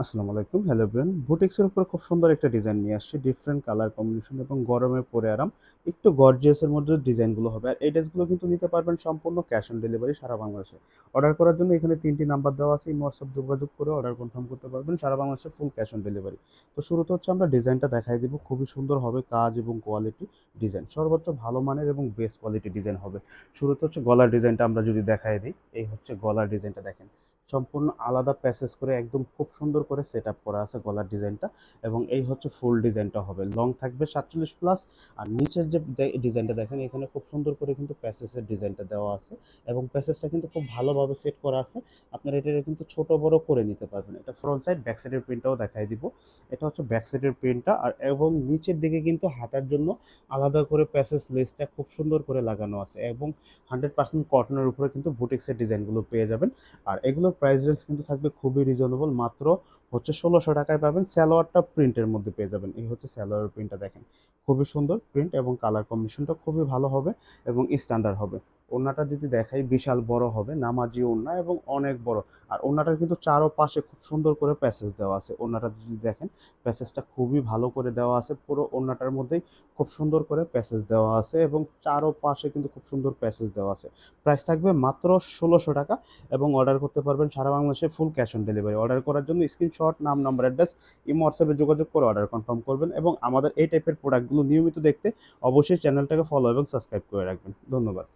আসসালামু আলাইকুম। Hello everyone. বুটিক্সের উপর খুব সুন্দর একটা ডিজাইন নিয়ে আসছি। ডিফারেন্ট কালার কম্বিনেশন এবং গরমে পরে আরাম। একটু গর্জিয়াস এর মধ্যে ডিজাইনগুলো হবে। আর এই ড্রেসগুলো কিন্তু নিতে পারবেন সম্পূর্ণ ক্যাশ অন ডেলিভারি সারা বাংলাদেশে। অর্ডার করার জন্য এখানে ৩ টি নাম্বার দেওয়া আছে। ইমো, হোয়াটসঅ্যাপ যোগাযোগ করে অর্ডার কনফার্ম করতে পারবেন। সারা বাংলাদেশে ফুল ক্যাশ অন ডেলিভারি। তো শুরুতে হচ্ছে আমরা ডিজাইনটা দেখাই দিব। খুবই সুন্দর হবে কাজ এবং কোয়ালিটি ডিজাইন। সর্বোচ্চ ভালো মানের এবং বেস্ট কোয়ালিটি ডিজাইন হবে। শুরুতে হচ্ছে গলার ডিজাইনটা আমরা যদি দেখাই দিই, এই হচ্ছে গলার ডিজাইনটা দেখেন। সম্পূর্ণ আলাদা প্যাসেজ করে একদম খুব সুন্দর করে সেটআপ করা আছে গলার ডিজাইনটা এবং এই হচ্ছে ফুল ডিজাইনটা হবে। লং থাকবে 47 প্লাস। আর নিচের যে ডিজাইনটা দেখেন এখানে খুব সুন্দর করে কিন্তু প্যাসেজের ডিজাইনটা দেওয়া আছে এবং প্যাসেজটা কিন্তু খুব ভালোভাবে সেট করা আছে। আপনারা এটা কিন্তু ছোট বড় করে নিতে পারবেন। এটা ফ্রন্ট সাইড, ব্যাক সাইডের প্রিন্টটাও দেখাই দিব। এটা হচ্ছে ব্যাক সাইডের প্রিন্টটা আর এবং নিচের দিকে কিন্তু হাতার জন্য আলাদা করে প্যাসেজ লেসটা খুব সুন্দর করে লাগানো আছে এবং 100% কটনের উপরে কিন্তু বুটিক্সের ডিজাইনগুলো পেয়ে যাবেন। আর এগুলোর প্রাইস রেঞ্জ কিন্তু থাকবে খুবই রিজনেবল, মাত্র হচ্ছে ১৬০০ টাকায় পাবেন। সালোয়ারটা প্রিন্টের মধ্যে পেয়ে যাবেন। এই হচ্ছে সালোয়ারের প্রিন্টটা দেখেন, খুবই সুন্দর প্রিন্ট এবং কালার কম্বিনেশনটা খুবই ভালো হবে এবং স্ট্যান্ডার্ড হবে। ওড়নাটা যদি দেখাই বিশাল বড় হবে, নামাজি ওড়না এবং অনেক বড়। আর ওড়নাটার কিন্তু চারোপাশে খুব সুন্দর করে প্যাসেজ দেওয়া আছে। ওড়নাটা যদি দেখেন প্যাসেজটা খুবই ভালো করে দেওয়া আছে। পুরো ওড়নাটার মধ্যেই খুব সুন্দর করে প্যাসেজ দেওয়া আছে এবং চারোপাশে কিন্তু খুব সুন্দর প্যাসেজ দেওয়া আছে। প্রাইস থাকবে মাত্র ১৬০০ টাকা এবং অর্ডার করতে পারবেন সারা বাংলাদেশে full cash on delivery. Order করার জন্য স্ক্রিনশট, নাম, নাম্বার, অ্যাড্রেস, ইমো, হোয়াটসঅ্যাপে যোগাযোগ করে অর্ডার কনফার্ম করবেন এবং আমাদের এই টাইপের প্রোডাক্টগুলো নিয়মিত দেখতে অবশ্যই চ্যানেলটাকে ফলো এবং সাবস্ক্রাইব করে রাখবেন। ধন্যবাদ।